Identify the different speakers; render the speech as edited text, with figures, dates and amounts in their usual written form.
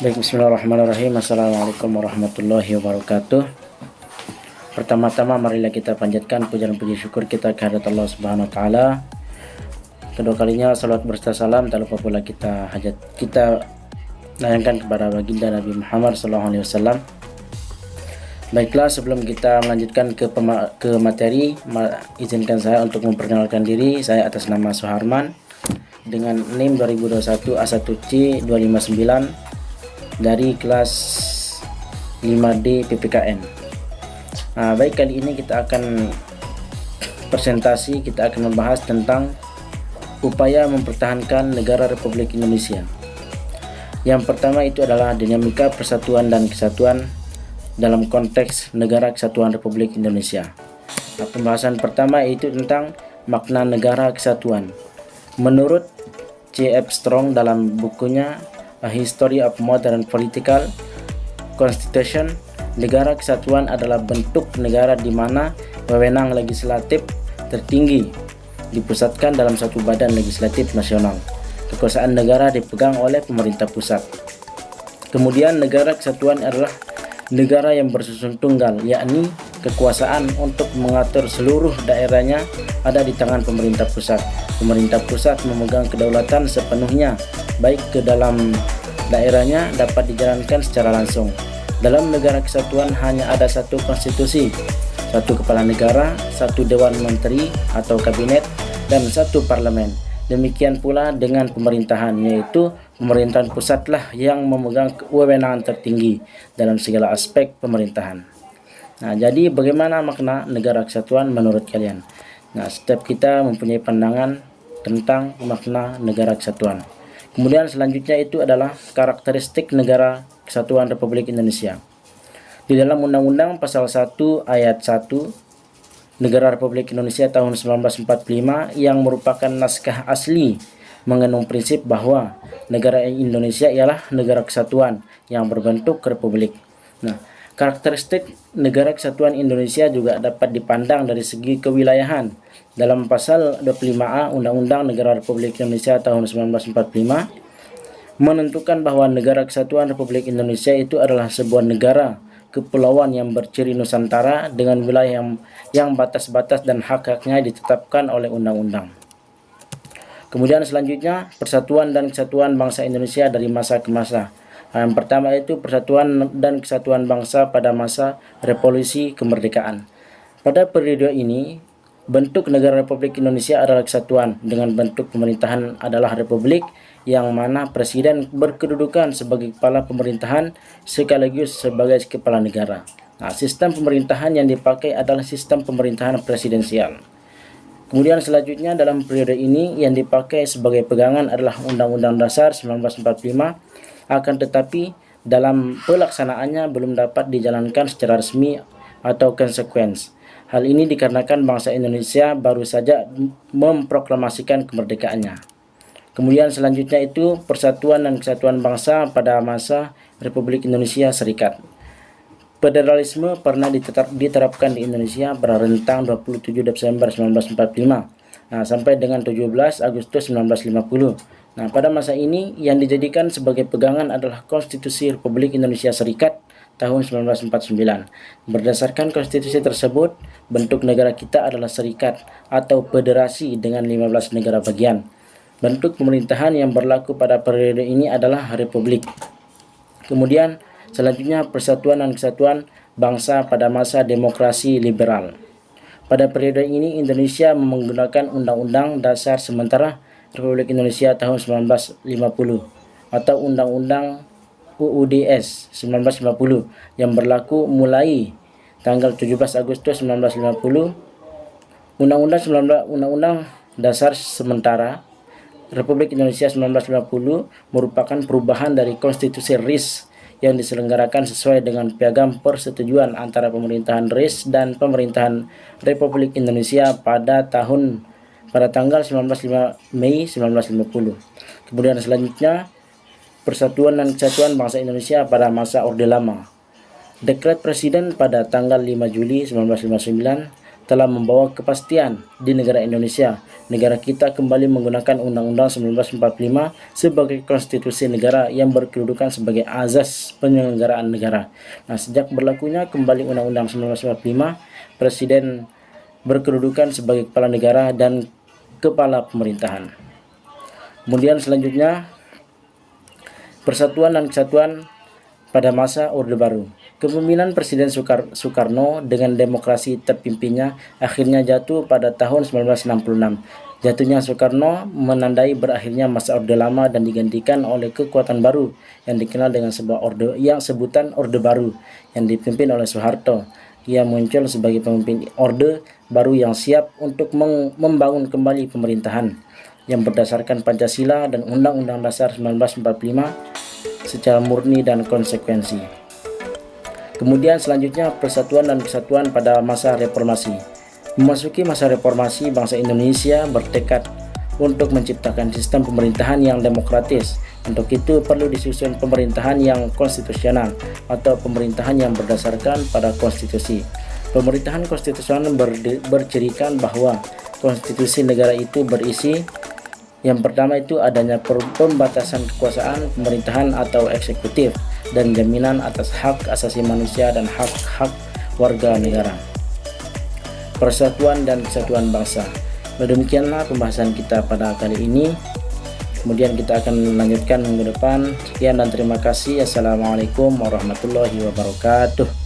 Speaker 1: Baik, bismillahirrahmanirrahim. Assalamualaikum warahmatullahi wabarakatuh. Pertama-tama marilah kita panjatkan pujian puji syukur kita kehadirat Allah Subhanahu wa taala. Kedua kalinya salawat berserta salam tak lupa pula kita layangkan kepada baginda Nabi Muhammad SAW. Baiklah, sebelum kita melanjutkan ke materi, izinkan saya untuk memperkenalkan diri. Saya atas nama Suharman dengan NIM 2021 A1C 259 dari kelas 5D PPKN. Baik, kali ini kita akan membahas tentang upaya mempertahankan negara Republik Indonesia. Yang pertama itu adalah dinamika persatuan dan kesatuan dalam konteks negara kesatuan Republik Indonesia. Pembahasan pertama itu tentang makna negara kesatuan. Menurut C.F. Strong dalam bukunya A History of Modern Political Constitution, negara kesatuan adalah bentuk negara di mana wewenang legislatif tertinggi dipusatkan dalam satu badan legislatif nasional. Kekuasaan negara dipegang oleh pemerintah pusat. Kemudian negara kesatuan adalah negara yang bersusun tunggal, yakni kekuasaan untuk mengatur seluruh daerahnya ada di tangan pemerintah pusat. Pemerintah pusat memegang kedaulatan sepenuhnya, baik ke dalam daerahnya dapat dijalankan secara langsung. Dalam negara kesatuan hanya ada satu konstitusi, satu kepala negara, satu dewan menteri atau kabinet, dan satu parlemen. Demikian pula dengan pemerintahan, yaitu pemerintahan pusatlah yang memegang kewenangan tertinggi dalam segala aspek pemerintahan. Jadi bagaimana makna negara kesatuan menurut kalian? Setiap kita mempunyai pandangan tentang makna negara kesatuan. Kemudian selanjutnya itu adalah karakteristik negara kesatuan Republik Indonesia. Di dalam Undang-Undang Pasal 1 Ayat 1 Negara Republik Indonesia tahun 1945 yang merupakan naskah asli mengandung prinsip bahwa negara Indonesia ialah negara kesatuan yang berbentuk republik. Karakteristik negara kesatuan Indonesia juga dapat dipandang dari segi kewilayahan. Dalam pasal 25A Undang-Undang Negara Republik Indonesia tahun 1945 menentukan bahwa negara kesatuan Republik Indonesia itu adalah sebuah negara kepulauan yang berciri Nusantara dengan wilayah yang batas-batas dan hak-haknya ditetapkan oleh undang-undang. Kemudian selanjutnya persatuan dan kesatuan bangsa Indonesia dari masa ke masa. Yang pertama itu persatuan dan kesatuan bangsa pada masa revolusi kemerdekaan. Pada periode ini, bentuk negara Republik Indonesia adalah kesatuan dengan bentuk pemerintahan adalah republik yang mana presiden berkedudukan sebagai kepala pemerintahan sekaligus sebagai kepala negara. Sistem pemerintahan yang dipakai adalah sistem pemerintahan presidensial. Kemudian selanjutnya dalam periode ini yang dipakai sebagai pegangan adalah Undang-Undang Dasar 1945. Akan tetapi dalam pelaksanaannya belum dapat dijalankan secara resmi atau konsekuen. Hal ini dikarenakan bangsa Indonesia baru saja memproklamasikan kemerdekaannya. Kemudian selanjutnya itu persatuan dan kesatuan bangsa pada masa Republik Indonesia Serikat. Federalisme pernah diterapkan di Indonesia pada rentang 27 Desember 1945 sampai dengan 17 Agustus 1950. Pada masa ini yang dijadikan sebagai pegangan adalah Konstitusi Republik Indonesia Serikat tahun 1949. Berdasarkan konstitusi tersebut, bentuk negara kita adalah serikat atau federasi dengan 15 negara bagian. Bentuk pemerintahan yang berlaku pada periode ini adalah republik. Kemudian selanjutnya persatuan dan kesatuan bangsa pada masa demokrasi liberal. Pada periode ini Indonesia menggunakan Undang-Undang Dasar Sementara Republik Indonesia tahun 1950 atau Undang-Undang UUDS 1950 yang berlaku mulai tanggal 17 Agustus 1950. Undang-Undang Dasar Sementara Republik Indonesia 1950 merupakan perubahan dari Konstitusi RIS yang diselenggarakan sesuai dengan piagam persetujuan antara pemerintahan RIS dan pemerintahan Republik Indonesia pada tanggal 19 Mei 1950. Kemudian selanjutnya persatuan dan kesatuan bangsa Indonesia pada masa Orde Lama. Dekret Presiden pada tanggal 5 Juli 1959 telah membawa kepastian di negara Indonesia. Negara kita kembali menggunakan Undang-Undang 1945 sebagai konstitusi negara yang berkedudukan sebagai azas penyelenggaraan negara. Nah, sejak berlakunya kembali Undang-Undang 1945, Presiden berkedudukan sebagai kepala negara dan kepala pemerintahan. Kemudian selanjutnya, Persatuan dan Kesatuan pada masa Orde Baru. Kepemimpinan Presiden Soekarno dengan demokrasi terpimpinnya akhirnya jatuh pada tahun 1966. Jatuhnya Soekarno menandai berakhirnya masa Orde Lama dan digantikan oleh kekuatan baru yang dikenal dengan sebuah sebutan Orde Baru yang dipimpin oleh Soeharto. Ia muncul sebagai pemimpin Orde Baru yang siap untuk membangun kembali pemerintahan yang berdasarkan Pancasila dan Undang-Undang Dasar 1945 secara murni dan konsekuensi. Kemudian selanjutnya Persatuan dan Kesatuan pada masa Reformasi. Memasuki masa reformasi, bangsa Indonesia bertekad untuk menciptakan sistem pemerintahan yang demokratis. Untuk itu perlu disusun pemerintahan yang konstitusional atau pemerintahan yang berdasarkan pada konstitusi. Pemerintahan konstitusional bercirikan bahwa konstitusi negara itu berisi yang pertama itu adanya pembatasan kekuasaan pemerintahan atau eksekutif dan jaminan atas hak asasi manusia dan hak-hak warga negara. Persatuan dan Kesatuan Bangsa. Demikianlah pembahasan kita pada kali ini. Kemudian kita akan melanjutkan minggu depan. Sekian dan terima kasih. Assalamualaikum warahmatullahi wabarakatuh.